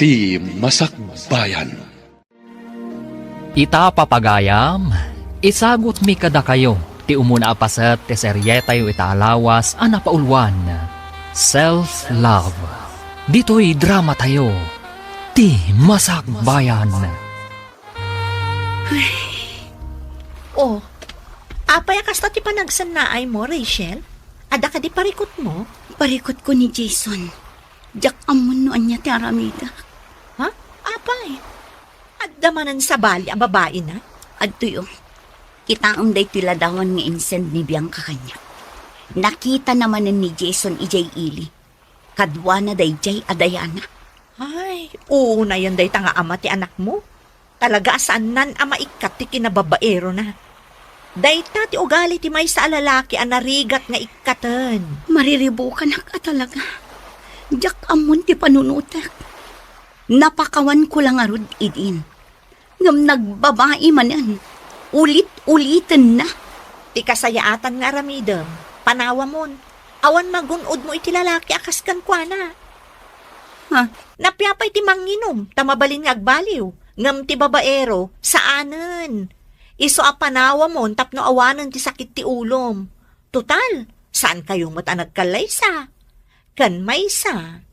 ti Masakbayan. Ita papagayam, isagot mi kada kayo, ti umuna apaset ti seryeta yu italawas anapaulwan. Self-love. Dito'y drama tayo, ti Masakbayan. Oh, apay kasta ti panagsannaay mo, Rachel? Ada ka di parikot mo? Parikot ko ni Jason. Jak amon no anya ti aramida. Ha? Apay? Adda manan sa bali ang babae na? Adto yung kitaam day tila dawan nga insend ni Bianca kanya. Nakita naman ni Jason ijay ili. Kadwa na day jay adayana. Ay, oo na yan day tanga ama ti anak mo. Talaga saan nan ama ikat ti kinababaero na. Dayta ti ugali ti may sa lalaki ang narigat nga ikatan. Mariribukan ka talaga. Jak amon ti panunutak. Napakawan ko lang arud idin. Ngam nagbabae man yan. Ulit-ulitin na. Ti kasayaatan nga aramidem. Panawa mon. Awan magunod mo iti lalaki akas kan kwa na. Ha? Napyapay ti manginom. Tamabalin nga agbaliw. Ngam ti babaero. Saanen? Iso a panawa mo, tapno awanan ti sakit ti ulom. Total, saan kayong mata nagkalaysa? Kan maysa,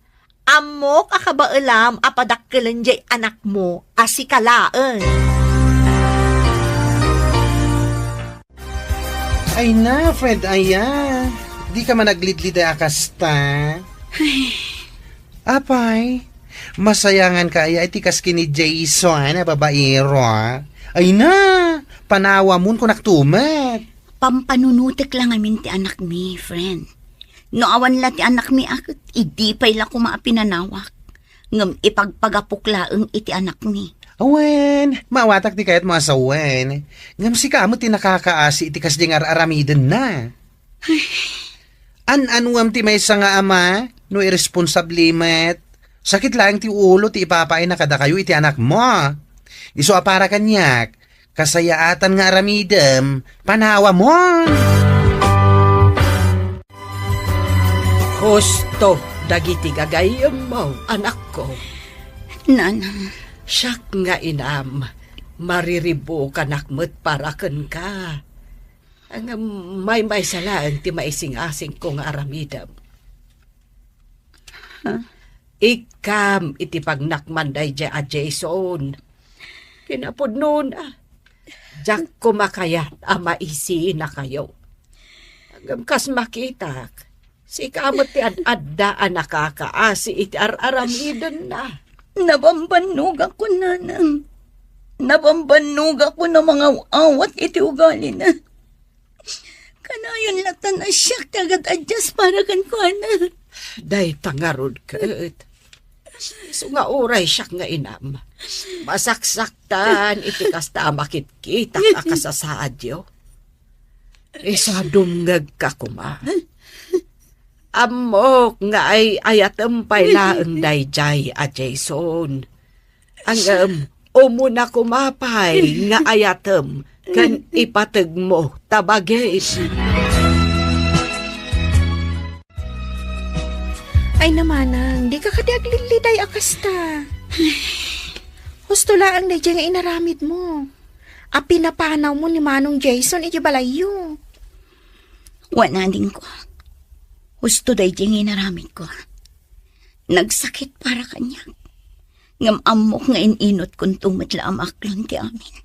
amok akabaalam apadakkelan jay anak mo asikalaan. Ay na, Fred, aya. Di ka man naglidlida akasta. Apay, masayangan ka aya itikas kini Jason na babaero. Ay na, panawa mo kung naktumat. Pampanunutik lang amin ti anak mi, friend. No awan la ti anak mi akit, idipay la ko maapinanawak. Ngam ipagpagapuklaeng iti anak mi. Awen, mawatak ti kayat mga sawen. Ngam si kamo ti nakakaasi iti kasding aramiden na. An-anuam ti may nga ama, no irresponsablimet. Sakit lang ti ulo ti ipapain na kada kayo iti anak mo. Iso apara kanyak, kasayaatan nga aramidem, panawa mo. Husto, dagiti gagayam mo, anak ko. Nanang, Siyak nga inam, mariribo ka nakmet paraken ka. Ang may salaan ti maising-asing kong aramidam. Ikam iti pagnakmanday dya a Jason. Kinapod noon Diyak kumakayat maisi na kayo. Hanggang kas makitak, si kamot ti ad-adda nakakaasi iti aramidan na. nabambanog ako, nanang. Nabambanog ako na mga awat iti ugali na. Kanayon latan na siya kagad adjust para kan ko, na. Day tangarod kat. So nga oray siya nga inam. Masaksaktan iti kasta makit-kita akasasadyo. Isa dumngag ka kuma. Amok nga ay ayatempay laeng dayjay a Jason. Ang umuna kumapay nga ayatem kan ipateg mo tabagay. Ay namanang, di ka kadiagliliday akasta. Husto lang na nga inaramid mo. A pinapanaw mo ni Manong Jason, iti balayo. Wala din ko. Husto day diyang inaramid ko. Nagsakit para kanya. Ngam amok nga ininot kung tumatla ang aklon ti amin.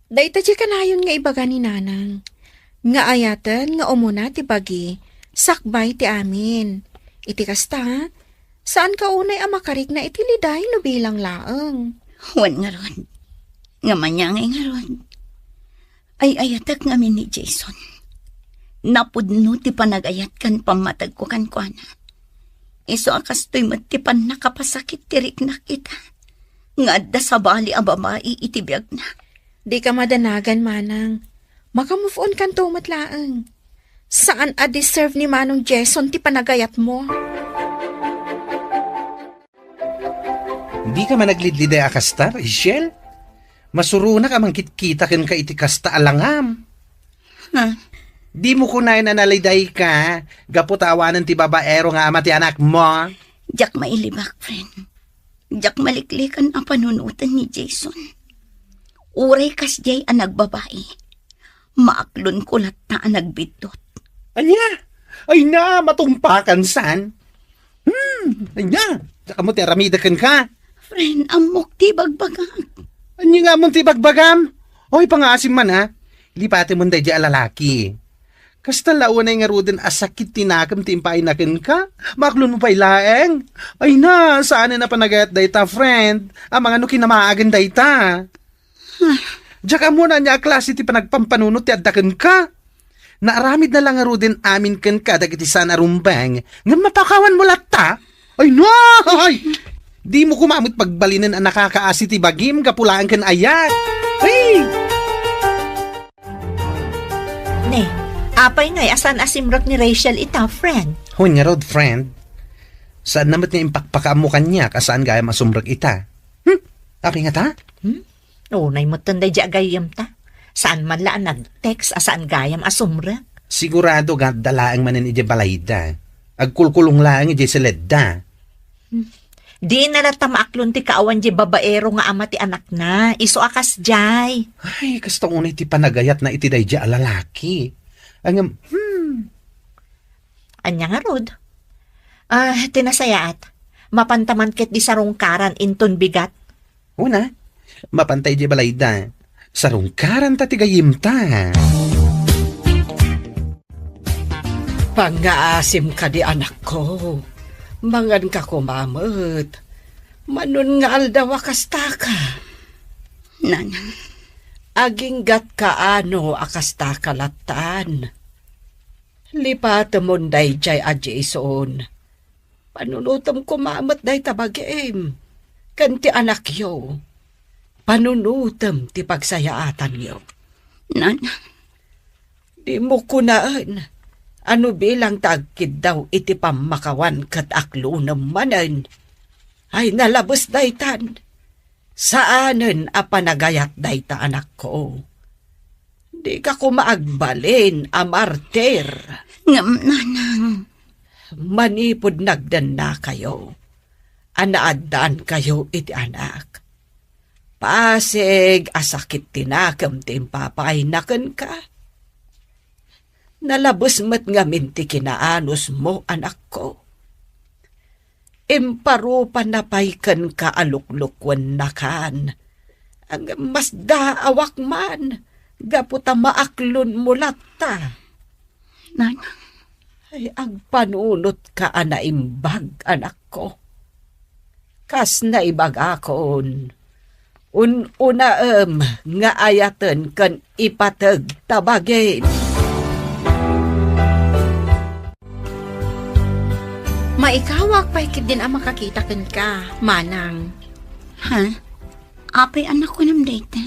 Dahita di kanayon nga ibaga ni Nanang. Nga ayatan nga umuna ti bagi, sakbay ti amin. Iti kasta, saan ka unay amakarik na itiliday no bilang laeng? Wan nga ron. Nga manyangay nga ron. Ay ayatak ngamin ni Jason. Napudno ti panagayat kan pamatag ko kan kwa na. Iso akas to'y matipan nakapasakit tirik na kita. Nga adda sa bali a babae itibiyag na. Di ka madanagan, Manang. Makamove on kan tumatlaang. Saan a-deserve ni Manong Jason ti panagayat mo? Hindi ka man naglidliday akasta, Rachel? Masuruna ka man kitkita ken ka iti kasta alangam. Di mo kunayan na naliday ka, gaputawanan ti babaero nga ama ti anak mo. Diyak mailibak, friend. Jak maliklikan ang panunutan ni Jason. Uray kas jay ang nagbabae. Maaklon ko lata ang nagbidot. Anya? Ay na, matumpakan san. Ay na, saka mo teramidakan ka. Friend, amok ti bagbagang. Anya nga mong tibagbagam? Oy, pangasim man ha. Lipati mo day di alalaki. Kasta launay nga ruden asakit tinakam timpay nakin ka. Maklon mo pa ilaeng. Ay na, saan na panagayat dayta, friend? Ang mga kinamaagan dayta. Diyak muna niya klase ti panagpampanunot ti addakan ka. Naaramid na lang nga ruden amin ken ka dagiti sana rumbang. Nga mapakawan mo latta. Ay no! Ay! Di mo kumamit pagbalinan ang nakakaasi ti bagim kapulaan ken ayat. Hey! Ne, apay ngay asan asimrak ni Rachel ita, friend. Hoy nga rod, friend. Saan namat nga impakpakaam mo kanya kasaan gaya masumrag ita? Okay nga ta? Nay mo tanday di agayam ta. Saan man laan nag-text asaan gayam asumrak. Sigurado nga dalaang manin ije balayda. Agkulkulong lang ije seledda. Di na lata maaklon ti kaawan di babaero nga ama ti anak na. Iso akas jay. Ay, kasta unay ti panagayat na iti day di alalaki. Ang, Anya nga rod. Tinasayaat. Mapantaman ket di sarungkaran inton bigat. una, mapantay di balayda. Sarungkaran ta tigayim ta. Pangaasim ka di anak ko. Mangan ka kumamot. Manun nga aldawa kasta ka. Nanang, Aging gat kaano akasta kalatan. Lipat mo day jay a Jason. Panunutom kumamot day tabagim. Kanti anak yo. Panunutom ti pagsayaatan yo. nanang, Di mo kunaan. Ano bilang tagkid daw iti pamakawan kat aklo namanan. Ay nalabos daytan. Saanen a panagayat dayta anak ko. Di ka kumaagbalin a martir. ngam nanang. Manipod nagdan na kayo. Anaadaan kayo iti anak. Pasig asakit tinakam timpapay naken ka. Nalabos mat nga minti kinaanos mo, anak ko. Imparupan na paykan ka aluklukwan na kan. Ang mas daawak man, gaputa maaklon mo lata. Nanang, Ay, agpanunot ka anaimbag, anak ko. Kas na ibag akon. Una nga ayatan kan ipatag tabagin. Maikawak pa ikit din ang makakita kan ka, manang. ha? Apay anak ko nam dayta.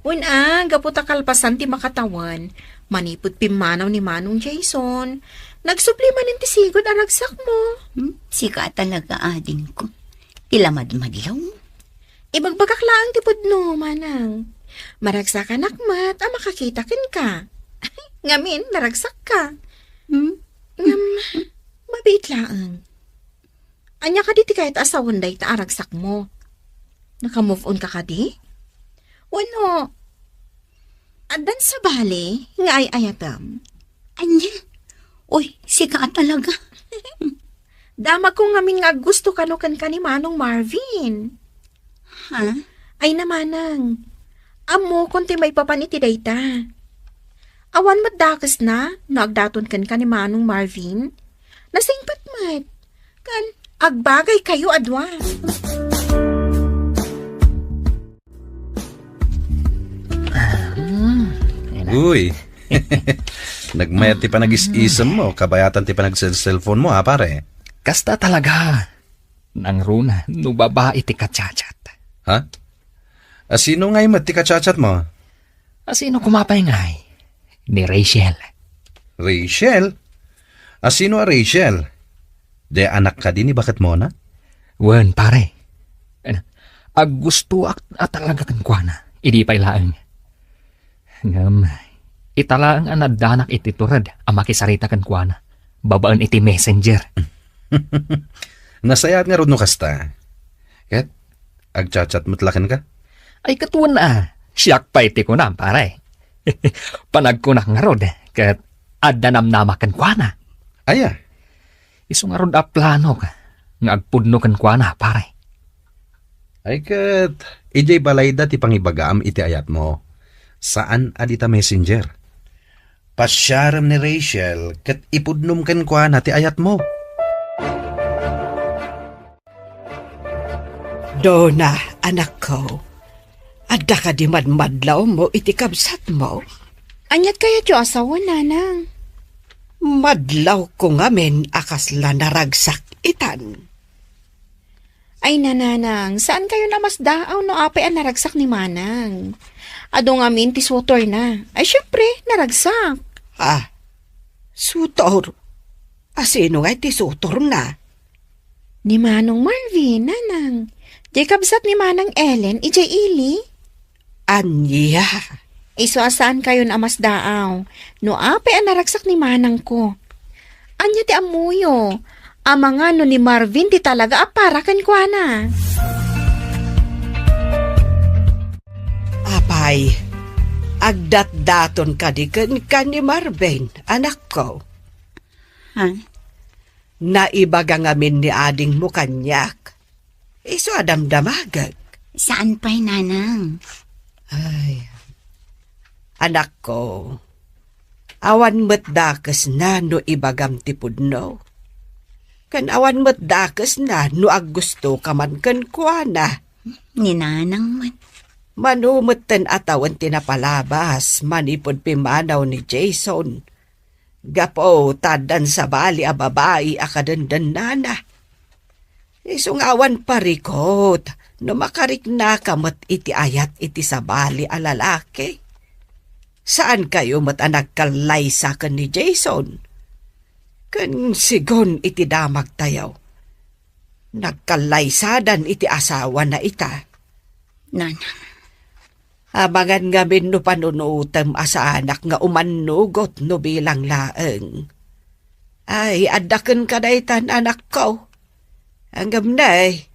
Una, gaputa kalpasan ti makatawan. Manipot pimanaw ni Manong Jason. Nagsupliman ti sigod ang ragsak mo. Sika talaga ading ko. Tilamad-madlaw. Ibagbagak lang ti pudno, manang. Maragsak anak mat, ang makakita kan ka. Ngamin, naragsak ka. Ngam, mabit lang. Anya ka di ti kahit asawan day ta aragsak mo. Naka-move on ka di? Wano, adan sa bali, nga ay ayatam. Anya? Uy, sika talaga. Dama ko ngamin nga gusto kanukan ka ni Manong Marvin. Ha? Ay namanang, amo konti may papaniti dayta. Awan madakas na, nagdaton kan ka ni Manong Marvin. Nasingpat mat, kan agbagay kayo adwa. Uy, nagmayat ti pa nag-is-isam mo, kabayatan ti pa nag-cellphone mo ha pare. Kasta talaga. Nang runa, no babae ti kacachat. Ha? Sino ngay mat ti kachat mo? Sino kumapay ngay? Ni Rachel. Rachel? Sino a Rachel? De anak ka din ni bakit mo na? Wen, pare. Gusto at talaga kan kwa na. Idi pa ilaang. Ngam, italaang anadanak iti turad ang makisarita kan kwa na. Babaan iti messenger. Nasayat nga ron no kasta. Kat Agchat-chat matlakan ka? Ay katuan na, siyak pa iti ko na, pare. Panagkunak nga rod, kat addanam-namakan kwa na. Aya, Iso nga rod a plano ka, nga agpudno kan kwa na, pare. ay kat, ijay balayda ti pangibagaam iti ayat mo. Saan adita messenger? Pasyaram ni Rachel, kat ipudnum kan kwa na ti ayat mo. Dona, anak ko. Adda ka di madmadlaw mo iti kabsat mo. Anyat kaya jo asawa, nanang. Madlaw ko ngamen akas la naragsak itan. Ay, nananang, saan kayo namasdaaw no apay ang naragsak ni Manang? Ado nga min ti sutor na. Ay, syempre, naragsak. Ah, sutor. Asino nga iti sutor na? Ni Manong Marvin, nanang. Jacobsat ni Manang Ellen, ijay ili. Anya. Iso asaan kayo namasdaaw? No apay ang naragsak ni Manang ko. Anya ti amuyo. Amanga no ni Marvin ti talaga aparakan kwa na. Apay, agdat-daton ka di ka ni Marvin, anak ko. Ha? Naibaga ngamin ni ading mo kanyak. Iso adamdamagag. Saan pa'y nanang? Ay, anak ko, awan mo't dakas na no ibagam tipudno. Kan awan mo't dakas na no aggusto ka man kan kuana. Ni nanang man. Manumutan atawan tinapalabas, manipod pimanaw ni Jason. Gapo, tadan sa bali a babae akadandan nana. Isong awan parikot, no makarik na kamot iti ayat iti sa bali a lalaki. Saan kayo mat nagkalay sa kan ni Jason? Kan sigon iti damag tayaw. Nagkalaysadan iti asawa na ita. Nanang. Abangan nga min no panunutam asa anak nga umanugot no bilang laeng. Ay, adaken ka daytan anak ko. Anggam na eh.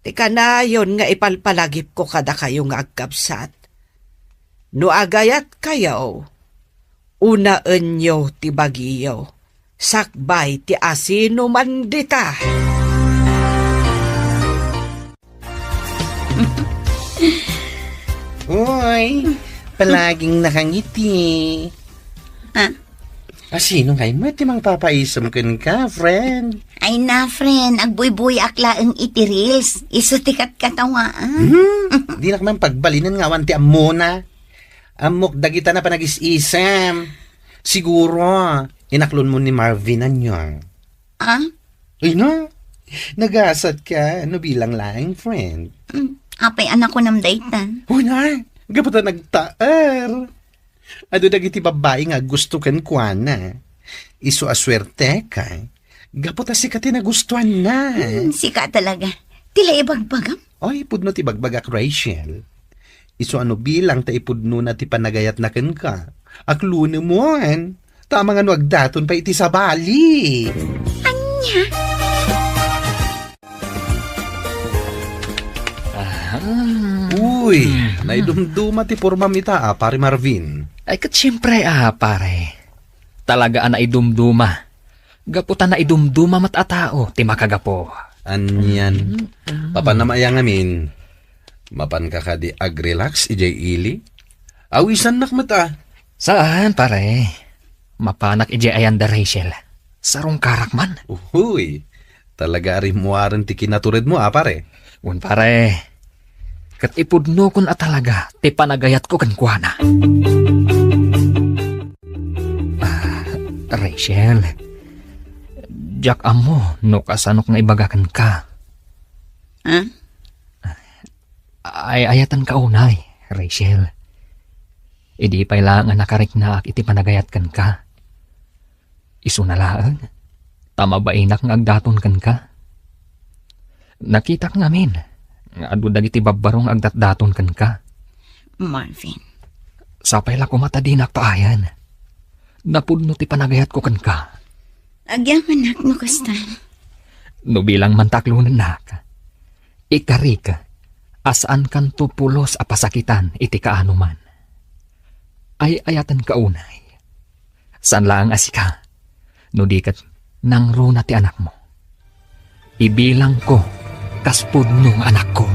Di ka na yun nga ipalpalagip ko kada kayo nga agkabsat. No agayat kayo, unaan nyo ti bagiyo. Sakbay ti asino man dita. Uy, palaging nakangiti. Ha? Sino ngay mo? Timang papaisam ka, friend. Ay na, friend. Agbuy-buy akla ang iti reels. Iso tikat katawaan. Di na kaman pagbalinan nga wanti amuna. Amok dagita na panag-isisam. Siguro, inaklon mo ni Marvin anyo. Ah? Ay no, nagasat ka. Ano bilang lang, friend? Apay anak ko nam daytan. Uy na, gapata nagtaar. Ado dagiti babae nga gusto kan kuana. Iso aswerte ka. Gapata si kati nagustuhan na. Sika talaga. Tila ibagbagam. Oy, pudno ti bagbagak Rachel. Iso ano bilang ta ipudno na ti panagayat na ken ka. Akluno mo an. Tama nga no agdaton pa iti sa bali. Uy, naidumduma ti pormam ita pare Marvin. Ay kat siyempre pare. Talaga na idumduma. Gaputan na idumduma matatao, ti makagapo. Anyan. Papanamaya ngamin. Mapan ka ka di agrelax ijay ili. Awisan nak mata. Saan pare? Mapanak ije ayan da Rachel. Sarong karakman. Uy, talaga rin muwaran ti kinaturid mo pare. Un pare. Kat ipudno kun talaga, ti panagayat ko kan kuana. Rachel, Jack amo, no kasanok nga ibagakan ka. Ha? Ay ayatan ka unay, Rachel. Idi pailangan nakarik na iti panagayat kan ka. Isu na laang, tama ba inak nga agdaton kan ka? Nakita ka ngamin, nga adu dagiti babbarong agdatdaton kan ka. Marvin. Sapay la kumatadinak paayan. Napudno ti panagayat ko kan ka. Agyaman nak no kasta. No bilang mantaklunan nak. Ikarik, asaan kan tupulos a pasakitan iti kaanuman. Ay ayatan kaunay. Saan lang asika, no di kat nang runa ti anak mo. Ibilang ko, kaspud nung anak ko.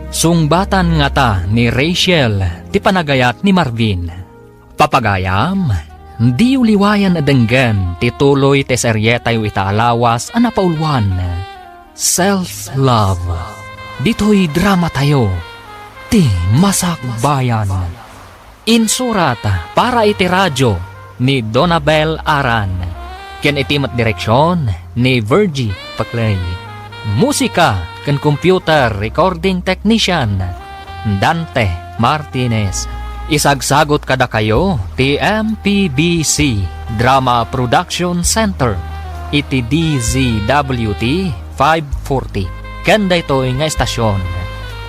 Sungbatan nga ta ni Rachel, ti panagayat ni Marvin. Papagayam, di uliwayan adenggan, ti tuloy ti seryeta yu itaalawas ana paulwan. Self-love. Dito'y drama tayo, ti masakbayan. Insurat para iti radyo ni Donabel Aran. Ken itimat direksyon ni Virgie Paclay. Musika ken computer recording technician Dante Martinez. Isagsagot kada kayo ti MPBC Drama Production Center iti DZWT 540. Ken daytoy nga estasyon.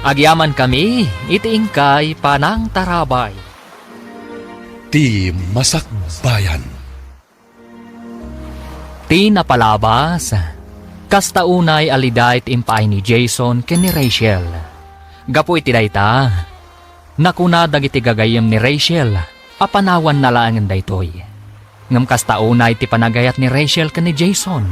Agyaman kami iti ingkay Panang Tarabay. Ti Masakbayan. Ti napalabas, kasta unay aliday ti impay ni Jason ken ni Rachel. Gapu iti dayta, nakuna dagiti gagayem ni Rachel, apanawan na laangan daytoy. Ngam kasta unay ti panagayat ni Rachel ken ni Jason.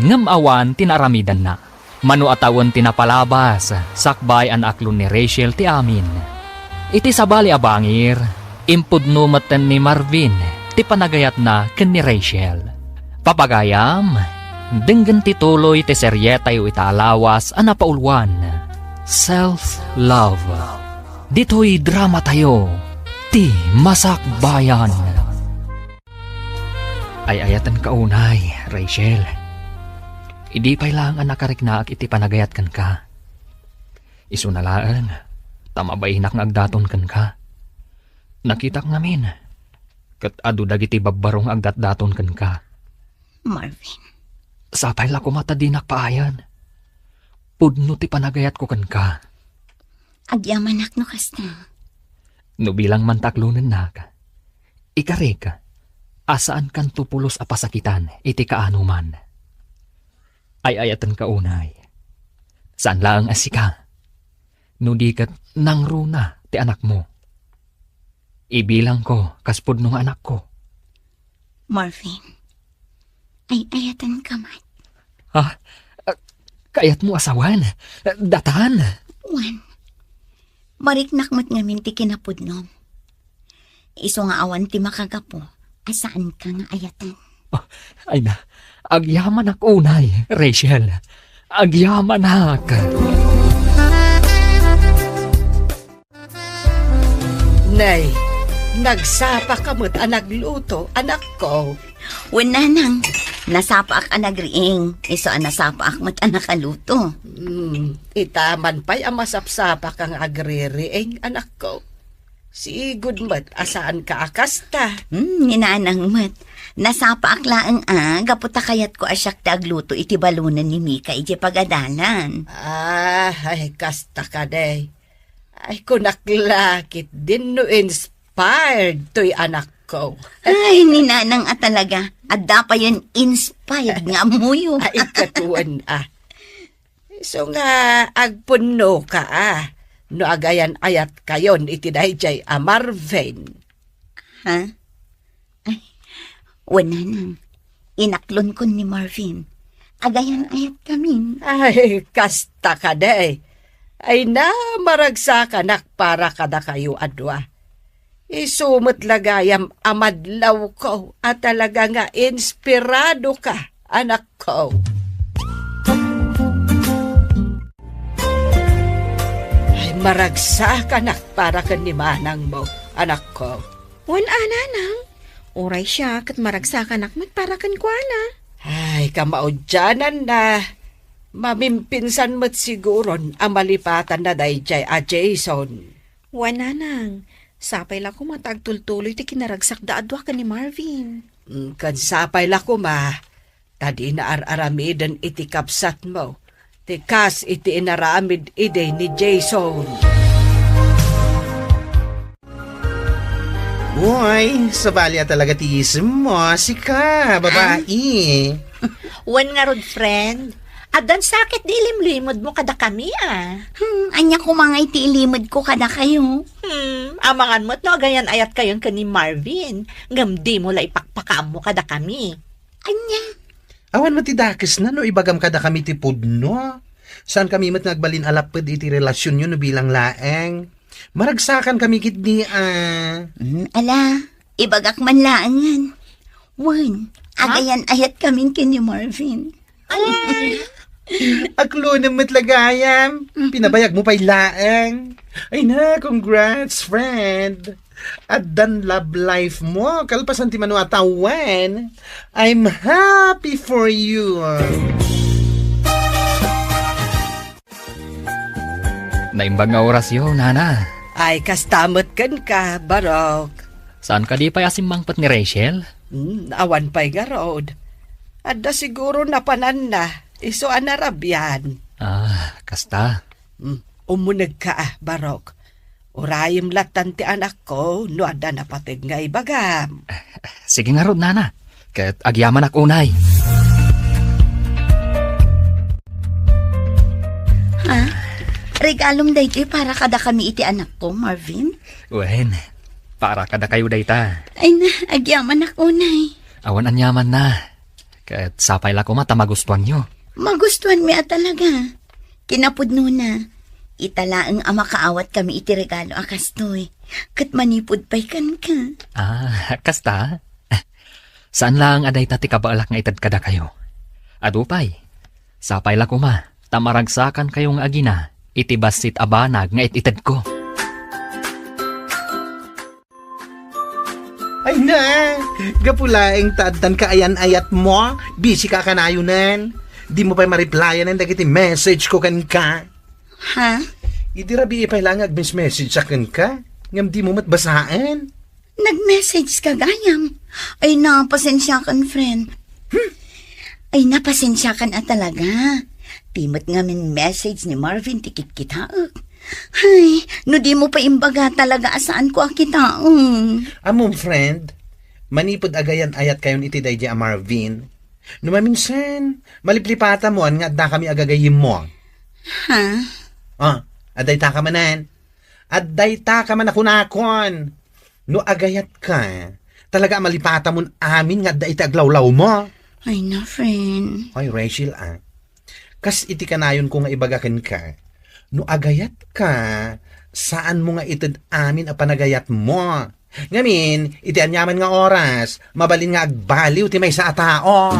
Ngam awan tinaramidan na. Manu atawon ti napalabas, sakbay an aklon ni Rachel ti amin. Iti sabali abangir, impudno maten ni Marvin, ti panagayat na ken ni Rachel. Papagayam, denggen ti tuloy ti seryeta yu itaalawas ana paulwan. Self-love. Dito'y drama tayo, ti masakbayan. Ay ayatan kaunay, Rachel. Idi pa'y lang ang nakariknaak iti panagayat kan ka. Isunalaan, tamabainak ng agdaton kan ka. Nakitak ngamin, kat adu dagiti babbarong agdat-daton kan ka. Marvin, Sapay la kumatadinak paayan. Pudno ti panagayat ko kan ka. agyamanak no kasta. No bilang mantaklunan na ka. Ikare ka, asaan kan tupulos a pasakitan iti kaanuman. Ay ayatan ka unay. Saan lang asika? No di kat nang runa ti anak mo. Ibilang ko kaspud nung anak ko. Marvin, ay ayatan ka man. Kayat mo asawan. Datan. Wan, mariknak mo't ngamin ti kinapudnom. Iso nga awan ti makagapo, asaan ka nga ayatan. Ay na, agyaman ak unay, Rachel. Agyaman ak. Nay, nagsapa ka mo't nagluto, anak ko. Wananang, nasapa ak anagriing, iso nasapa ak mo't nakaluto. Itaman pa'y amasapsapa kang agririing, anak ko. Si Goodmat, asaan ka akasta? Ninanang mo't, nasapa ak laang gaputa kayat ko asyak tagluto iti balunan ni Mika iti pagadalan. Ay, kasta ka day. Ay, kunaklakit din no inspired to'y anak ko. Ay, ninanang talaga, adda pa yun inspired nga muyo. Ay, katuan So nga, agpuno ka no agayan ayat kayon iti dayjay Marvin. Ha? Ay, wala nang. Inaklon ko ni Marvin. Agayan ayat kami. Ay, kasta ka day. Ay na maragsa ka nak para kada kayo adwa. Isumot lagayam amadlaw ko at talaga nga inspirado ka, anak ko. Ay maragsa ka nak para kanimanang mo, anak ko. Wan ananang. Uray siya kat maragsakan akmat para kan kuana. Ay kamaudyanan na. Mamimpinsan mo't siguron ang malipatan na dayjay Jason. Wan nanang. Sapay la ko matagtultuloy ti kinaragsak da adwa ka ni Marvin. Kan sapay la ko ma. Tadi na aramidan iti kapsat mo. Tikas iti inaramid ide ni Jason. Uy, sabali talaga ti isip mo, sika, babae. Wan nga rod, friend. Adan sakit di limlimod mo kada kami, ah. Anya ko mga itiilimod ko kada kayo. Amangan mo't no, agayan ayat kayon ka ni Marvin. Ngam di mo la ipakpakaam mo kada kami. Anya? Awan matidakis na no, ibagam kada kami ti pudno. Saan kami mat nagbalin alapad iti relasyon nyo no bilang laeng. Maragsakan kami kitni, Ala, ibagak man laangan. Wan, agayan ayat kami kini Marvin. Aklo na matlagayam. Pinabayag mo pa'y laeng. Ay na, congrats, friend. At dan love life mo. Kalpasan ti mano atawan. I'm happy for you. Naimbang nga orasyon, nana. Ay, kastamot kan ka, Barok. Saan ka di pa asimmangpat ni Rachel? Awan pa'y garod. Adda siguro napanan na. Iso anarabyan. Kasta. Umunag ka, Barok. Urayim latan ti anak ko, no adda napatig nga ibagam. Sige nga rod, nana. Kat agyaman ak unay. Ha? Regalom daytoy para kada kami iti anak ko, Marvin? Wen, para kada kayo dayta. Ay na, agyaman ako nay. Awan anyaman na. Kat sapay la ko mata magustuhan nyo. Magustuhan mi talaga. Kinapudno na. Italaang ama kaawat kami iti regalo akastoy. Kat manipod pa'y kan ka. Kasta. Saan lang aday tati kabaalak nga itad kada kayo? Adupay. Sapay la ko ma. Tamaragsakan kayong agina. Iti basit abanag nga ititad ko. Ay na, gapulaeng taaddan ka ayan-ayat mo. Busy ka kanayunan. Di mo pa'y ma-replyan ang dagiti message ko kan ka. Ha? Iti rabi ipay lang message sa kan ka. Ngam di mo matbasaan. Nag-message ka gayam. Ay na, pasensya kan, friend. Ay na, pasensya kan talaga. Timot nga min message ni Marvin tikit kitaak. Ay, no di mo pa imbaga talaga asaan ko akitaong. Among friend, manipod agayan ayat kayon iti daydi a Marvin. Numaminsan, maliplipata mo nga adda kami agagayim mo. Ha? Aday ta ka manan. Aday ta ka man akunakon. No agayat ka, talaga malipata mo amin nga adda iti aglawlaw mo. Ay na, friend. Ay, Rachel, kas iti kanayon ko nga ibagakan ka. No agayat ka, saan mo nga itid amin a panagayat mo? Ngamin, iti anyaman nga oras, mabalin nga agbaliw ti may sa atao.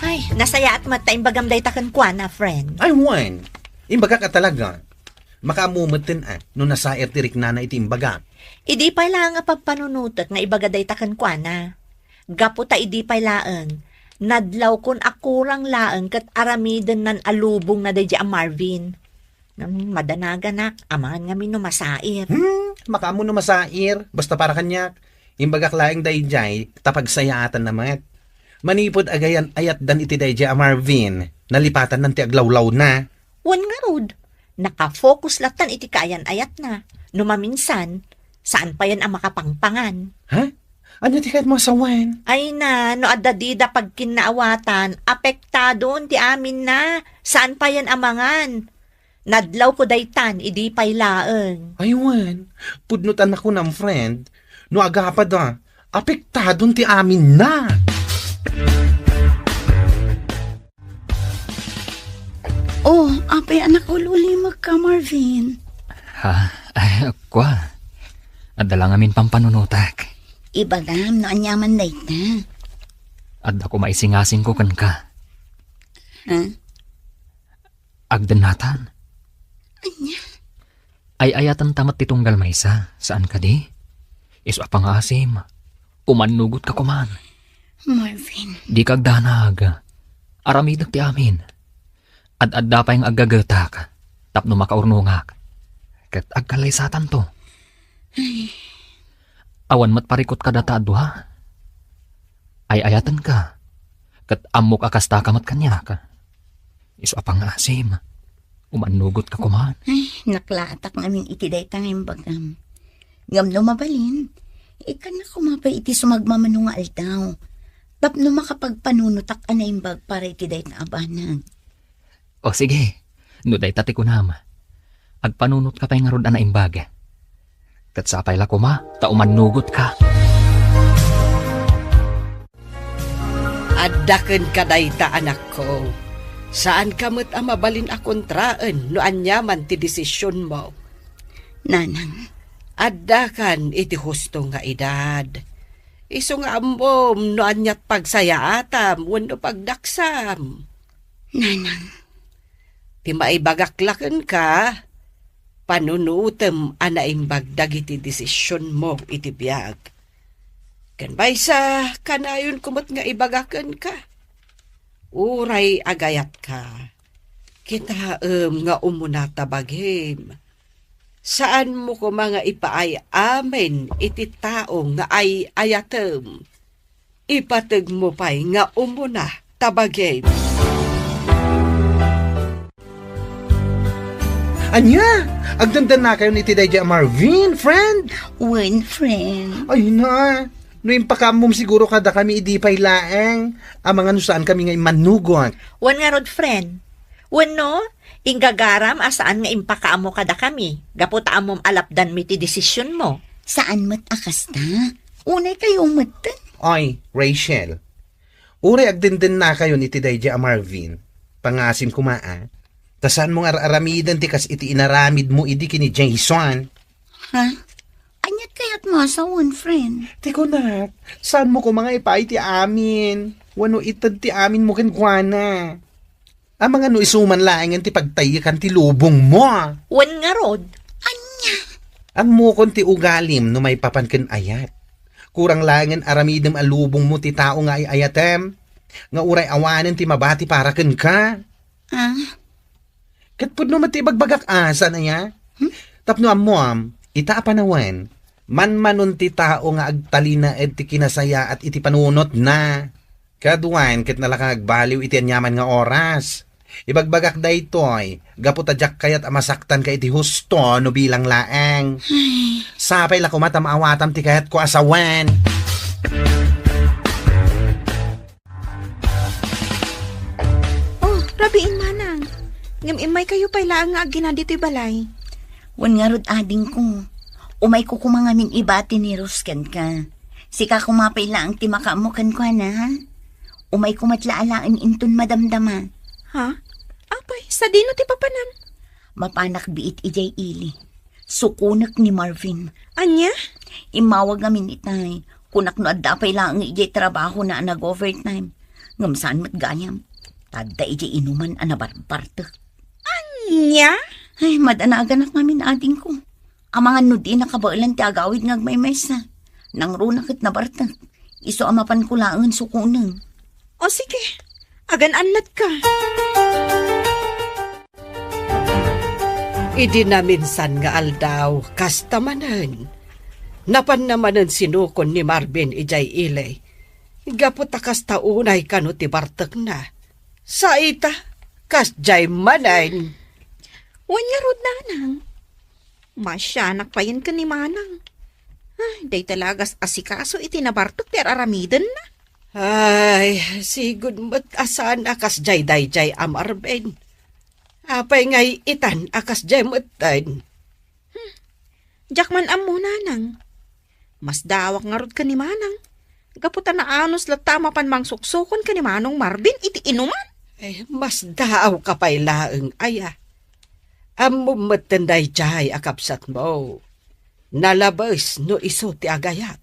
Ay, nasaya at mata imbagam day takan kwa na, friend. Ay, Juan, imbaga ka talaga. Makamumutin no nasair tirik na iti imbaga. Idi pa lang nga pagpanunutot nga ibagaday takan kwa na. Gapo ta idi pa laang. Nadlaw kon akurang laang kat aramidan nan alubong na dadya a Marvin. Madanaganak, amangan nga mino masair. Makamu no masair, basta para kanyak. Imbagak laing dayjay, tapagsayatan namat. Manipod agayan ayat dan iti dayjay a Marvin. Nalipatan ng ti aglawlaw na. Wan nga rod. Nakafocus latan iti kayan ayat na. Numaminsan, saan pa yan ang makapangpangan? Ha? Ano ti kahit mo sawan? Ay na, no adadida pag kinaawatan, apektado ti amin na. Saan pa yan amangan? Nadlaw ko daytan, idi pa'y laeng. Aywan, pudnutan ako ng friend. No agapad apektadon ti amin na. Oh, apay anak ko luli magka, Marvin. Ay, kwa. Adala ngamin pampanunutak. Ibagam no anyaman dayta. Adda ko maisingasing ko kan ka. Ha? Agdanatan. Anya? Ay ayatan tamat titunggal maysa. Saan ka di? Iso apang asim. Umanugot ka kuman. Marvin. Di kagdanag. Aramidag ti amin. Ad-adda pa yung agagatak. Tapno makaurnungak. Kat agkalay satan to. Ay. Awan mat parikot ka data adwa. Ay ayatan ka. Kat amok akasta kamat kanya ka. Iso apang asim. Umanugot ka kuman. Ay, naklatak namin iti dayta ng bagam. Ngam lumabalin. Ika na kumapay iti sumagmamano nga aldaw. Tapno makapagpanunutak anaimbag para iti day na abanag. O sige, no day tati ko nama. Agpanunot ka pa'y nga rod na imbaga. Katsapay la ko ma, taumanugot ka. Addaken ka dayta anak ko. Saan ka mo't mabalin a kontraan no anyaman ti desisyon mo? Nanang, Addakan iti husto nga edad. Iso nga ambom no anyat pagsayatam wenno pagdaksam. nanang, Ti maibagaklaken ka, panunutem anaimbag dagiti desisyon mo iti biag. Kanbaysa, kanayon kumot nga ibagaken ka. Uray agayat ka. Kitaem nga umuna tabagim. Saan mo ko mga ipaay amen iti tao nga ay ayatem. Ipateg mo pa'y nga umuna tabagim. Anya, agdandan na kayo ni Tidayja Marvin, friend. one friend. Ay na, no yung pakamom siguro kada kami idipay laeng. Ang mga nusaan kami ngay manugot. Wan nga rod, friend. Wan no, inggagaram asaan nga impakaamo kada kami. Gaputaan mong alapdan mi ti desisyon mo. Saan mat akas na? Unay kayo matan. Oy, Rachel. Uri agdandan na kayo ni Tidayja Marvin. Pangasim kumaa. Tasan mong aramidan ti kas iti inaramid mo idi kini Jason. Ha? Anyat kayat mo sa one friend. Tiko na, saan mo ko mga ipay ti amin? Wano itad ti amin mo kenkwana? Ang mga no isuman laengan ti pagtayakan ti lubong mo. Wan nga rod. Ang mukon ti ugalim no may papanken ayat. Kurang laengan aramidem alubong mo ti tao nga ay ayatem. Nga uray awanen ti mabati para ken ka. Ah, Katpud no matibagbagak asa na ya. Tapno amuam, ita apanawan. Man-manon ti tao nga agtalina ed ti kinasaya at iti panunot na. Kaduan ket nalakang agbaliw iti anyaman nga oras. Ibagbagak daytoy, gaputadyak kayat amasaktan ka iti husto no bilang laeng. Sapay la kumata maawatam ti kayat ko asawan. Oh, rabiin manang. Ngam imay kayo pa'y laang nga agina dito'y balay. one nga rod ading ko. Umay ko kumangamin ibati ni Rusken ka. Sika kumapay lang ti makamukan ko na ha. Umay kumatlaalain inton madamdama. Ha? Apay, sa dino ti papanan? Mapanak biit ijay ili. Sukunak ni Marvin. Anya? Imawag ngamin itay. Kunak no adapay lang ijay trabaho na nag-overtime. Ngamsaan mat ganyam. Tadda ijay inuman anabarbarta. Anya? Ay, madanagan namin ading ko. Ang mga nudi na kabailan ti agawid ngag may mesa. Nang runakit na barta. Iso amapan ko laangan sukunang. O sige, agan-anlat ka. Idi na minsan nga aldaw, kastamanan. Napan namanan sinukon ni Marvin ijay ilay. Gapot akas taunay kano ti bartek na. Sa ita, kas jay manan. Wanya rod nanang. Masyanak pa yan ka ni manang. Ay, day talagas asikaso iti nabartok ti aramidan na. Ay, sigud mo't asan akas jay day amarben. Apay ngay itan akas jay mo'tan. Jakman amo nanang. Mas dawak nga rod ka ni manang. Gaputan na anos latama pan mang suksukon ka ni manong Marvin iti inuman. Eh, mas daaw ka pa'y laeng aya. Amo matanday jay akapsat mo. Nalabas no iso ti agayat.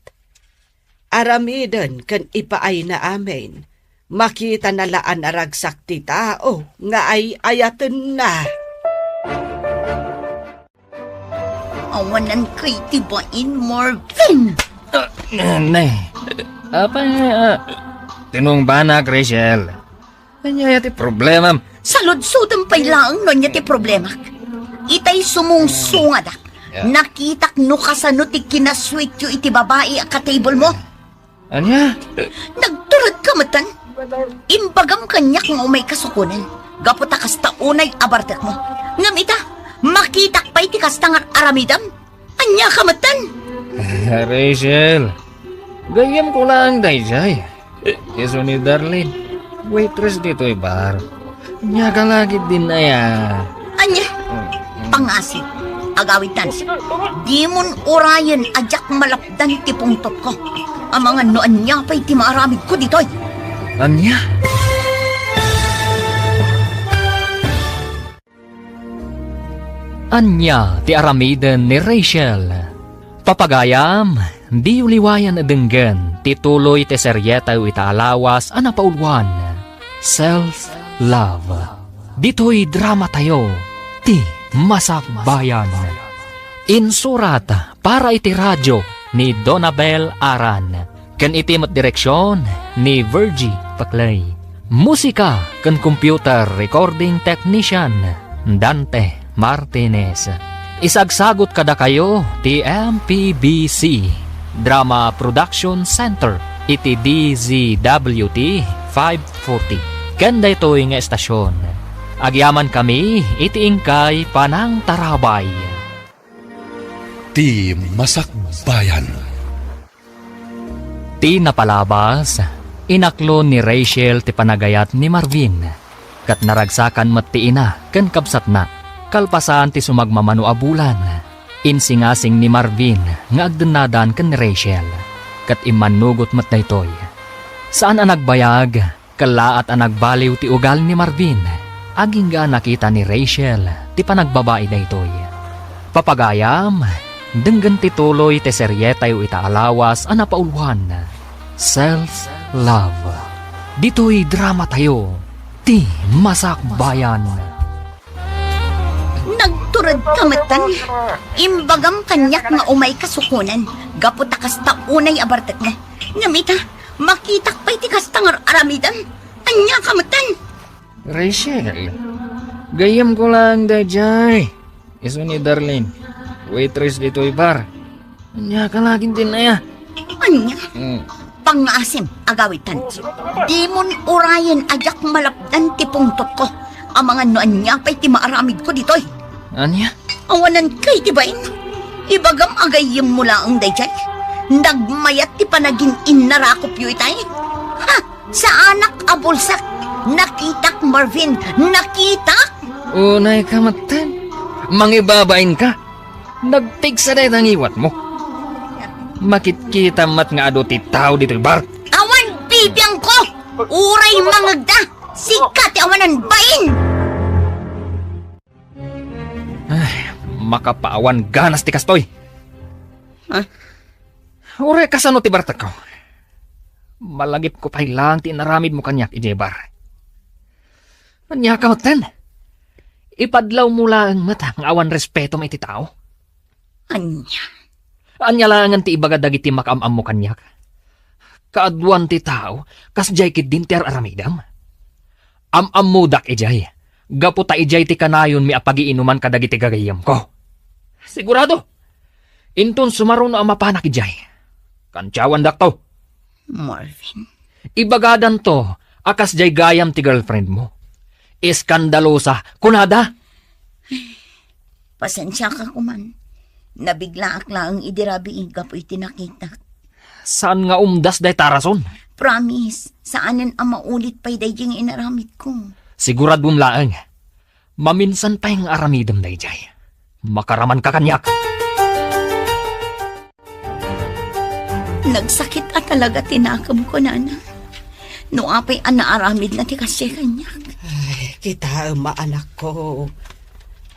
Aramidan kan ipaay na amin. Makita na laan aragsak ti tao nga ay ayaten na. Awanan kay tibain, Marvin! Ne. Apa tinong banak, Rachel. Kanya yati problema. Salud-sudang pay lang no niya ti problema. Itay sumungsungadak. Yeah. Nakitak no kasano ti kinasweet yu iti babae a ka-table mo. Anya? Nagturad ka matan. Imbagam kanyak nga umay kasukunan. Gaputa kasta unay abartek mo. Ngam ita, makitak pa'y ti kastangar aramidam. Anya ka matan. Rachel, gayam ko lang, Dayjay. Iso ni Darlene, waitress dito bar. Nya ka lagi din na ya. Anya, pangasip, agawitan. Di mon orayan ajak malapdan ti pungtot ko. Ang mga noan niya pa'y ti maaramid ko ditoy. Anya? Anya ti aramiden ni Rachel. Papagayam, di uliwayan adenggan, tituloy ti seryeta itaalawas anapaulwan. Self-love. Dito'y drama tayo, ti Masakbayan. Insurat para iti radyo ni Donabel Aran. Ken iti direksyon ni Virgie Paclay. Musika ken computer recording technician Dante Martinez. Isagsagot kada kayo ti MPBC Drama Production Center iti DZWT 540. Kanda ito nga estasyon. Agyaman kami iti ingkay Panang Tarabay. Ti Masakbayan. Ti napalabas, inaklo ni Rachel ti panagayat ni Marvin. Kat naragsakan mati ina ken kabsat na. Kalpasan ti sumagmamano a bulan. Insingasing ni Marvin nga agdenadan ken ni Rachel. Kat imanugot mat daytoy. Saan ang nagbayag, kalaat ang nagbaliw ti ugal ni Marvin. Aging ga nakita ni Rachel ti panagbabae daytoy. Papagayam, denggan ti tuloy ti seryeta yu itaalawas ang napaulwan. Self-love. Dito'y drama tayo, ti Masakbayan. Nagturad kamatan, imbagam kanyak nga umay kasukunan, gapot kasta unay abartek mo. Namita, makitak pa'y ti kastang aramidan, anya kamatan. Rachel, gayam ko lang Dayjay. Iso ni Darlene, waitress dito'y bar. Anya ka laging din na ya. Anya, pangasim agawitan. Di mon orayan ajak malapdan ti pungtot ko. Ang mga noan niya pa'y ti maaramid ko ditoy. Anya? Awanan kay ti bain. Ibagam agayim mula ang Dayjay. Nagmayat ti panagin inarakop yu itay. Ha! Sa anak abulsak. Nakitak Marvin. Nakitak! Unay ka matan. Mangibabain ka. Nagtigsa na ang iwat mo. Makitkita mat nga ado ti tao dito'y bar. Awan bibiyang ko! Uray mangagda! Sikat awanan bain! Ay, makapaawan ganas ti kastoy. Ha? Uray kasano ti bartak ko. Malagip ko pa'y lang ti naramid mo kanyak ije bar. Anya ka matan. Ipadlaw mo lang mata ng awan respeto may ti tao. Anya. Anya lang ti ibagadag iti makamam mo kanyak. Kaadwan ti tao, kasjay kid din ti aramidam. Am mudak ijay. Gaputa ijay ti kanayon mi apagiinuman kadag iti gagayam ko. Sigurado. Intun sumaruno ang mapanak ijay. Kantyawan dak to. Marvin. Ibagadan to, akas jay gayam ti girlfriend mo. Iskandalosa, kunada. Pasensya ka kuman. Nabigla akla ang idirabi igapo iti nakita. Saan nga umdas day tarason? Promise, saanan ang maulit pa'y day yung inaramid ko. Siguradum laeng. Maminsan pa yung aramidam day jay. Makaraman ka kanyak. Nagsakit at talaga tinakam ko, nana. No apay anaaramid na ti kasya kanyak. Ay, kita maanak ko.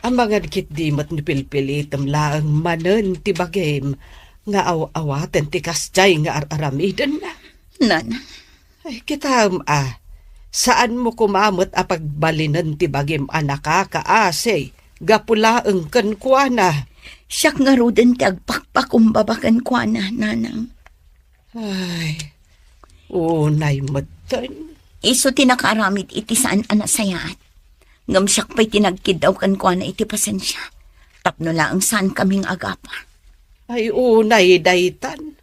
Ang mga kit di mat ni pilpilitam lang manen ti bagim nga awatan ti kasjay nga aramidan na. Nana, Ay, kita saan mo kumamot a pagbalinan ti bagim anaka kaasay gapula ang kankwana. siyak nga roden ti agpakpakumbabakan ko na, nanang. Ay, unay matan. Iso tinakaramid iti saan anasayaat. Ngam siyak pa'y tinagkidaw kan ko na iti pasensya. Tapno lang saan kaming agapa. Ay, unay daytan.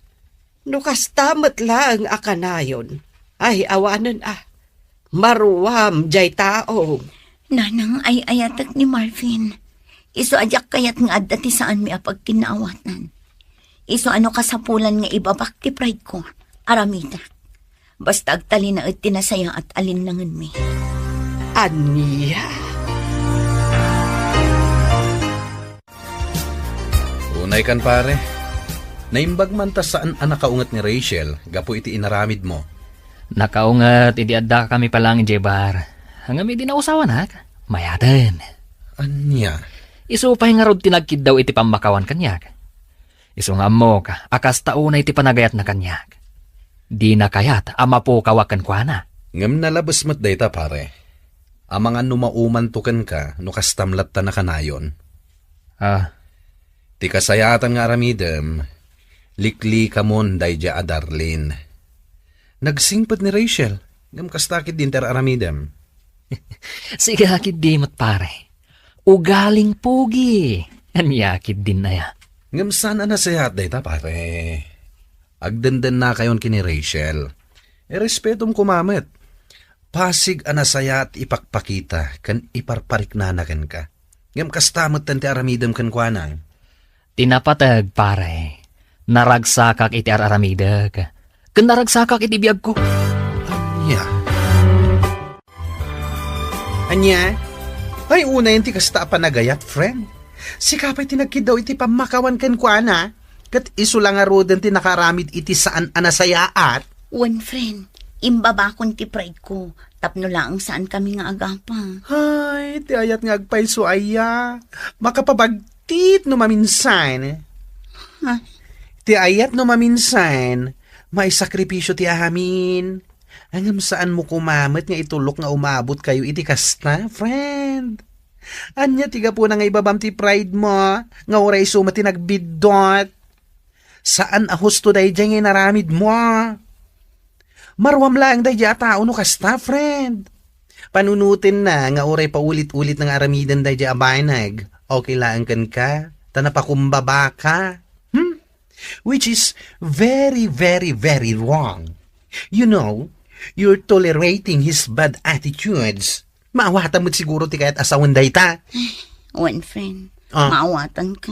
Nukastamat lang akanayon. Ay, awanan maruwam jay tao. Nanang ay ayatak ni Marvin. Iso ajak kayat nga adda ti saan mi apag kinaawatan. Iso ano kasapulan nga ibabak ti pride ko, aramida. Basta agtali na at tinasaya at alinlangan mi. Aniya. Unay kan pare. Naimbag man ta saan ang nakaungat ni Rachel, gapo iti inaramid mo. Nakaungat, idi adda kami palang Jebar. Hanggang di nausawan ha, mayadan. Anya? Isu pa nga rod tinagkid daw iti pamakawan kanyak. Isu nga mo ka, akas tauna iti panagayat na kanyak. Di na kayat, ama po kawakan kwa na. Ngam nalabas mo't dayta pare. Amang ano maumantukan ka, no kastamlat ta na kanayon. Ti kasayatan nga aramidem, likli ka mon dayja a Darlin. Nagsingpet ni Rachel, ngam kastakit din ter aramidem. Sige hakid di mo't pare. Ugaling pugi. Anyakid din na ya. Ngam sana na sayat dayta pare. Agdandan na kayon kini Rachel. Respetom kumamet. Pasig anasaya at ipakpakita kan iparpariknanakan ka. Ngam kastamot tante aramidem kan kuanang. Tinapatag pare. Naragsakak iti araramidag. Kan naragsakak iti biyag ko. Anya? Anya? Ay una yung ti kasta panagayat, friend. Si kapay tinagkid daw iti pamakawan kan kuana. Kat iso lang nga roden ti nakaramid iti saan anasayaat. One friend, imbabakon ti pride ko. Tapno lang saan kami nga agapa. Ay, ti ayat nga agpayso aya. Makapabagtit no maminsan. Ha? Ti ayat no maminsan, may sakripisyo ti ahamin. Angam saan mo kumamet nga itulok nga umabot kayo iti kasta, friend. Anya tiga po na nga ibabam ti pride mo, nga oray suma ti nagbidot. Saan ahusto day dyan nga naramid mo? Marwam lang day dyan tao no kasta, friend. Panunutin na nga oray paulit-ulit ng aramidan day dyan abanag. Okay lang kan ka, tanapakumbaba ka. Which is very, very, very wrong. You know, you're tolerating his bad attitudes. Maawatan mo't siguro ti kahit asawan day ta. One friend, maawatan ka.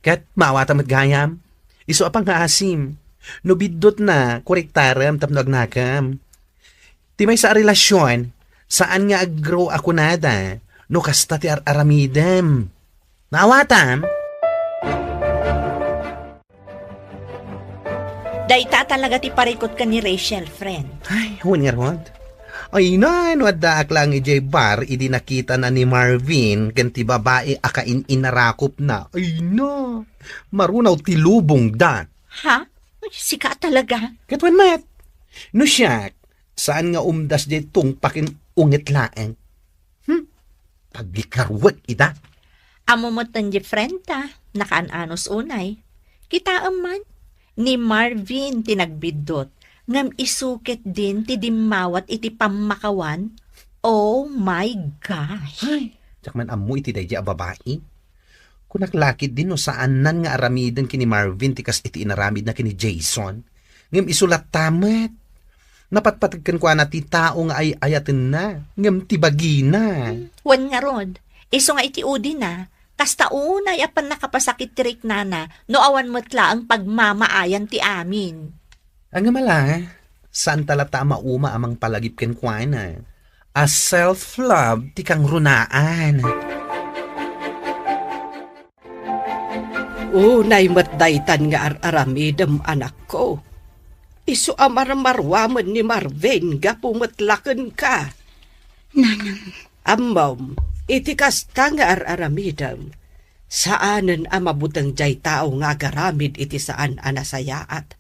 Kat maawatan mo't gayam. Iso apang kaasim. No bidot na, korektaram tapno agnakam. Ti may sa relasyon, saan nga aggrow ako nada, no kasta ti aramidem. Maawatam? Dayta talaga ti parikot ka ni Rachel, friend. Ay, huwag nga rod. Ay na, waddaak lang ijay bar, idi nakita na ni Marvin, ganti babae akain inarakop na. Ay na, marunaw tilubong da. Ha? Ay, sika talaga. Katwan mat. No siyak, saan nga umdas jay tungpakin ungit laeng? Pagikarwag ita. Amo mo tanji friend ta, nakaananos unay. Kita man, ni Marvin tinagbidot, ngam isukit din ti dimawat iti pamakawan. Oh my gosh. Ay, man amoy iti dayja babae. Kunak lakid din no saan nan nga aramidan kini Marvin tikas iti inaramid na kini Jason. Ngam isulat tamat. Napatpatagkan kwa na ti tao nga ay ayaten na. Ngam tibagi na. Wan nga rod, iso nga iti udi na, kasta unay apan nakapasakit tirik nana, no awan mutla ang pagmamaayan ti amin. Ang mala, saan talata mauma amang palagip ken kwa na. A self-love ti kang runaan. Unay matdaytan nga aramidem anak ko. Isu amar-marwaman ni Marvin ga pumatlaken ka. Nanang, Amom, iti kasta nga aramidem. Saanen amabutang jay tao nga agaramid iti saan anasayaat.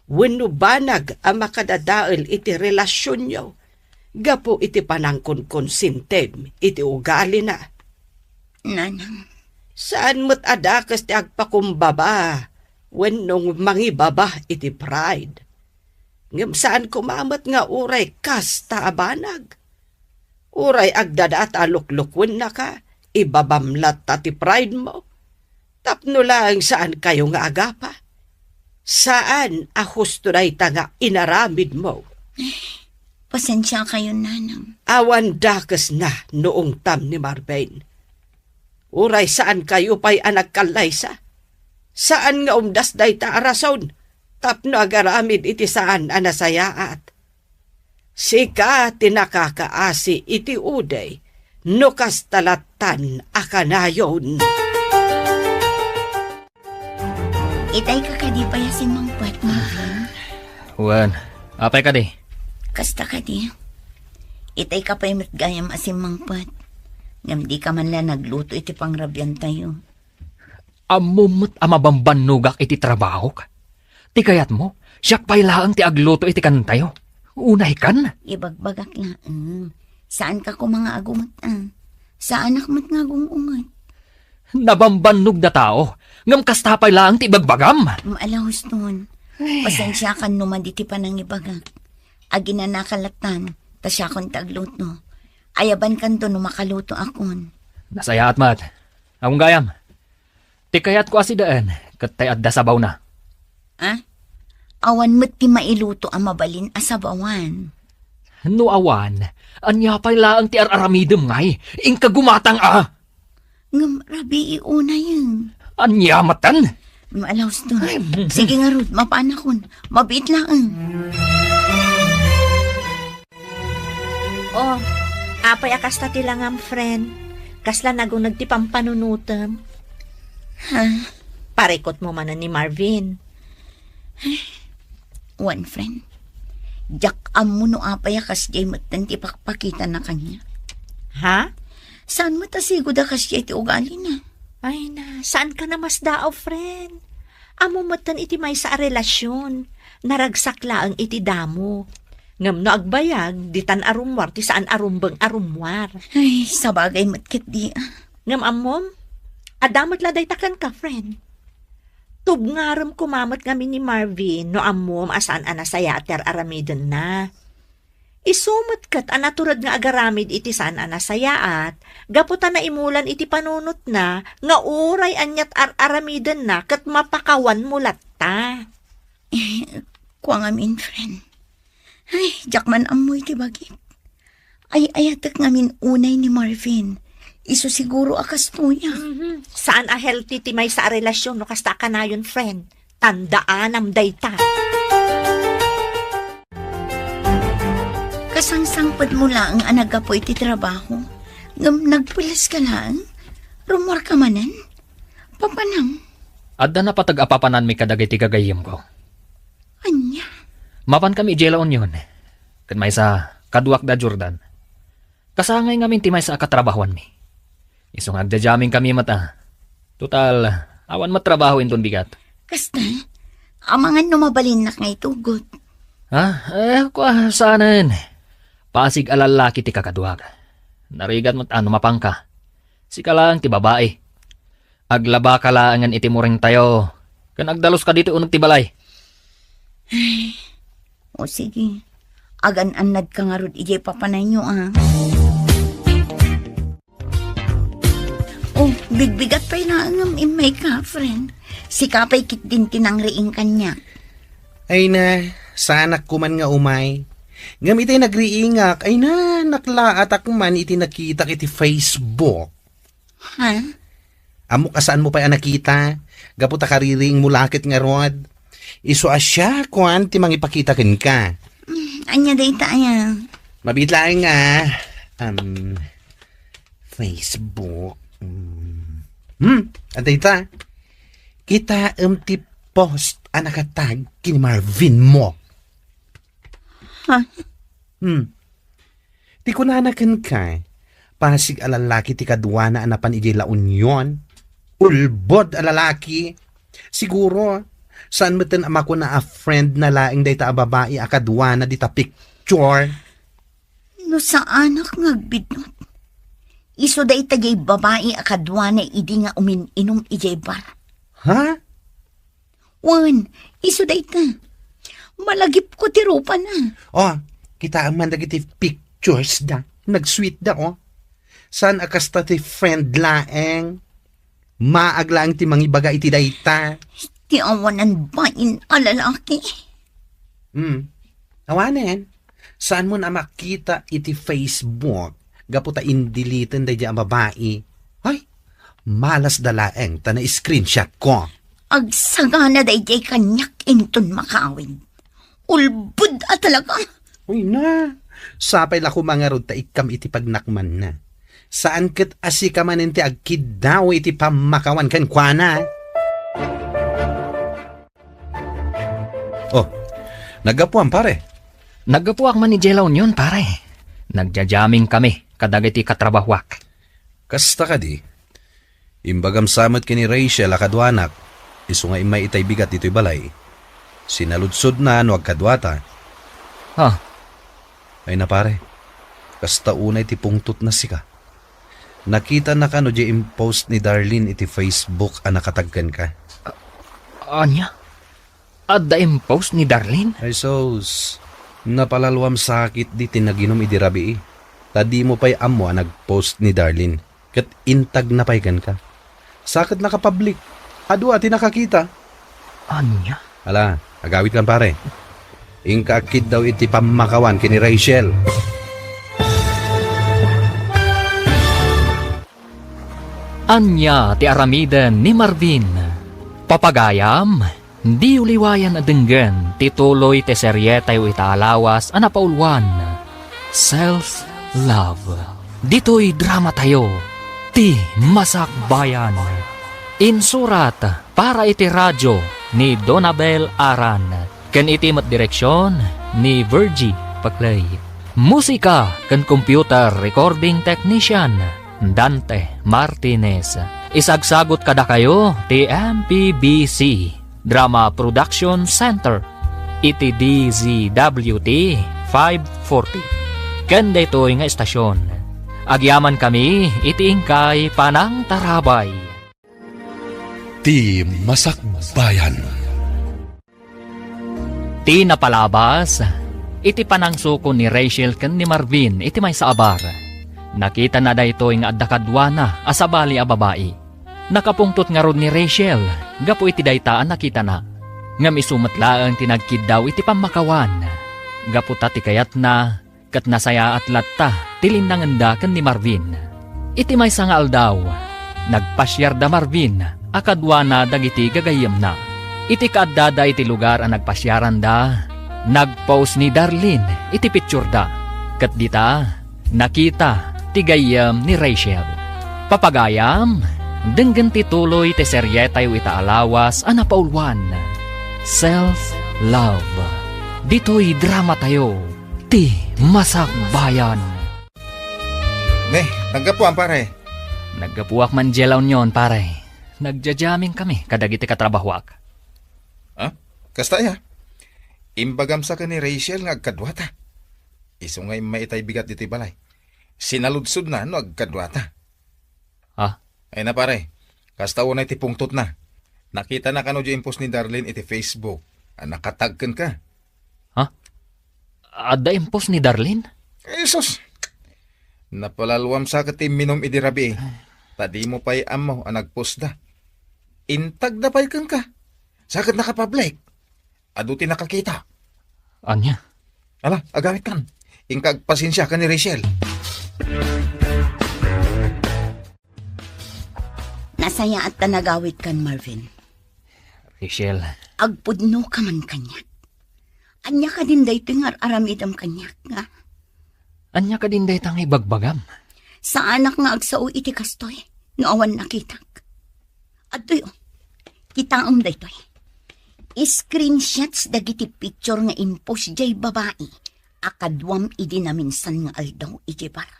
Wenno banag ang makadadael iti relasyon nyo. Gapo iti panangkon konsintem iti ugali na. nanang, Saan mo't adakas ti agpakumbaba, wenno mangibaba iti pride. Ngem saan kumamat nga uray kasta abanag. Uray agdadaat aluklukwen na ka, ibabamlat ti pride mo. Tapno lang saan kayo nga agapa. Saan ahusto na nga inaramid mo. pasensya kayo, nanang. Awan dakas na noong tam ni Marvin. Uray saan kayo pa'y anak kalaysa? Saan nga umdas day ta arason? Tapno agaramid iti saan anasayaat. Sika tinakakaasi iti uday, no kastalatan akanayon. Itay ka kadi pa yasin mang puwet mo, Vin. Wan, apay ka di. Kasta kadi. Itay ka pa'y matgayam asin mang puwet. Ngam di ka man la nagluto iti pangrabyan tayo. Amumot amabambanugak iti trabaho ka. Ti kayat mo, siyak pa'y laang ti agluto iti kantayo. Unay kan? Ibagbagak lang. Saan ka ko mga agumot Sa anak mo't nga gungungat. Nabambannog na tao. Ngam kastapay laang ti ibagbagam. Maalahos nun. Pasensya kan numan diti pa nang ibagak. Agina nakalatan, ta siya kon tagluto. Ayaban kan to no makaluto akon. Nasaya at mat. Akong gayam. Ti kayat ko asidaan, katay adda sabaw na. Awan mo't ti mailuto ang mabalin asabawan. No awan, anya pa'y laang ti araramidem ngay, ingka gumatang Ngam rabi iuna yun. Anya matan? Maalahos nun. Sige nga Ruth, mapanakon. Mabit lang. Oh, apay akas ta tilangam, friend. Kasla nagunag ti pampanunutem. Ha? Parekot mo man ni Marvin. One friend. Jak amo no apay akas jay matan ti pakpakita na kanya. Ha? Saan mo tasigo da kas jay ti ugali na? Ay na, saan ka na mas daaw, friend? Amo matan iti may sa relasyon. Naragsak laang iti damo. Ngam no agbayag, di tan arumwar, ti saan arumbang arumwar. Ay, sa bagay matkit di. Ngam amom, adamot la daytakan ka, friend. Tubngaram kumamot kami ni Marvin, no amom asaan anasaya ter aramidon na. Isumot kat anaturad nga agaramid iti saan anasayaat, gaputan na imulan iti panunot na, nga uray anyat aramidan na, kat mapakawan mulat ta. Kuang amin, friend. Ay, jakman amoy ti bagit. Ay, ayatak ngamin unay ni Marvin. Iso siguro akas po niya. Saan a healthy ti may sa relasyon, no kasta ka na yun, friend. Tandaan am dayta. Kasangsangpad mo lang ang anagapo iti trabaho. Ngam nagpulas ka lang. Rumor ka manan. Papanam. Adda na patag-apapanan mi kadagay ti gagayim ko. Anya. Mapan kami jela onyon. Kan may sa kaduak da Jordan. Kasangay ngamin ti may sa katrabahuan mi. Isong agdajaming kami mata. Total, awan matrabaho inton bigat. Kasta, amangan numabalin na ngay tugot. Kwa saanan. Pasig alalaki ti kakaduak. Narigat mo't mapangka. Sika lang ti babae. Aglaba ka laangan iti muring tayo. Kan agdalos ka dito unag ti balay. O sige, agan-anad ka nga rod ijay papanay nyo Oh, bigbigat pa'y naangam imay ka, friend. Si kapay kit din tinangriing kanya. Ay na, sanak ko man nga umay. Ngam iti nagriingak, ay na, naklaat ako man iti nakita iti Facebook. Ha? Amo kasaan mo pa nakita? Gaputa kariring mulakit nga rod. Iso asya, kuan, ti mangipakita ken ka. Anya day tayo. Mabitlaing nga, Facebook. Antay ta. Kita ti post nakatag kini Marvin mo. Ha? Ti kunanakan ka. Pasig alalaki ti kadwa na anapan ijay la union. Ulbod alalaki. Siguro, saan mo tin ama ko na a friend na laing day ta babae akadwa na di ta picture. No sa anak ngagbidnot. Iso da itagay babae akadwa na idi nga umin-inom ijay bar. Ha? Wan, iso da ita. Malagip ko ti rupa na. Oh, kita man dagiti pictures da. Nag-sweet da, oh. San akasta ti friend laeng? Maaglang ti mangibaga iti dayta. Ti awanan bain alalaki. Awanen, saan mo na makita iti Facebook? Gaputa indilitan da ang babae. Ay, malas da laeng ta na screenshot ko. Agsagana dayjay kanyak inton makawin. Ulbud talaga. Uy na, sapay la ko mga rod ta ikam iti pagnakman na. Saan kat asi ka man iti agkid daw iti pamakawan kan kwana? Oh, nagapuan pare. Naggapuak man ni Jelaw yun, pare. Nagjajaming kami, kadagiti katrabahwak. Kasta ka di. Imbagam samot kini Rachel akadwanak, iso nga imay itay bigat ito'y balay. Sinaludsod na no agkadwata. Ha? Ay na pare, kasta unay ti pungtot na sika. Nakita na ka no di impost ni Darlene iti Facebook a nakatagkan ka. Anya? Adda impost ni Darlene? Ay sos, napalalwam sakit di tinaginom idirabi eh. Tadi mo pa'y amo nagpost ni Darlene. Kat intag na pa'y ka. Sakit nakapublic. Adu ati nakakita. Anya? Ala, agawit kan pare. Ingkakid daw iti pamakawan kini Rachel. Anya ti aramiden ni Marvin. Papagayam, di uliwayan adenggan ti tuloy ti serye tayo itaalawas anapaulwan. Self-love. Dito'y drama tayo. Ti Masakbayan. Insurat para iti radyo ni Donabel Aran. Ken iti mat direksyon ni Virgie Paclay. Musika ken computer recording technician Dante Martinez. Isagsagot kada kayo ti MPBC Drama Production Center iti DZWT 540. Ken daytoy nga estasyon. Agyaman kami iti ingkay Panang Tarabay. Ti Masakbayan. Ti napalabas, iti panangsuko ni Rachel ken ni Marvin iti may saabar. Nakita na daytoy nga adda kadwana asabali a babae. Nakapungtot nga rod ni Rachel, gapo iti daytaan nakita na. Ngam isumatlaang tinagkid daw iti pamakawan. Gapo ta ti kayat na, kat nasaya at latta, tilin nanganda ken ni Marvin. Iti may sangal daw, nagpasyar da Marvin, akadwana dagiti gagayem na. Iti kaadada iti lugar ang nagpasyaran da, nagpost ni Darlene, iti picture da. Kat dita, nakita, ti gayem ni Rachel. Papagayam, denggan ti tuloy ti serye tayo itaalawas anapaulwan. Self-love. Dito'y drama tayo. Ti Masakbayan. Naggapuan pare. Naggapuak man jelaw nyon, pare. Nagjajaming kami, kadagiti katrabahwak. Kasta ya. Imbagam sa ka ni Rachel nga agkadwata. Iso ngay maitay bigat dito balay. Sinaludsod na no agkadwata. Ha? Ay na pare, kasta unay ti pungtot na. Nakita na kano di impos ni Darlene iti Facebook. Nakatagkan ka. Adda impos ni Darlene? Esos! Napalalwam sa kati minom idirabi. Tadi mo pa'y amo ang nagpost da. Intag na pa'y kang ka. Sakit nakapublic. Aduti nakakita. Anya? Ala, agamit kan. Ingkag pasensya ka ni Rachel. Nasaya at tanagawit kan, Marvin. Rachel, Agpudno ka man kanyak. Anya ka din dayto nga aramidam kanyak nga. anya ka din daytang ibagbagam. Sa anak nga agsao iti kastoy, noawan nakitak. At to'y, kitaom daytoy. Screenshots dagiti picture nga impos jay babae. Akadwam idi na minsan nga aldaw iti bar.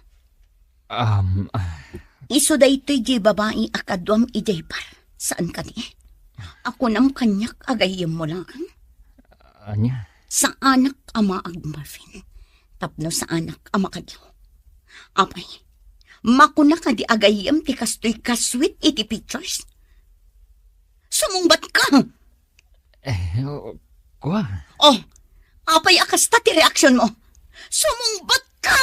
Iso daytoy jay babae akadwam iti bar. Saan ka di? Ako nam kanyak agayem mo lang. Anya? Sa anak ama ag Marvin. Tapno sa anak ama kadyo. Apay, makuna ka di agayem ti kastoy kaswit iti pictures. Sumungbat ka! Kuha. Oh, apay akasta ti reaksyon mo. Sumungbat ka!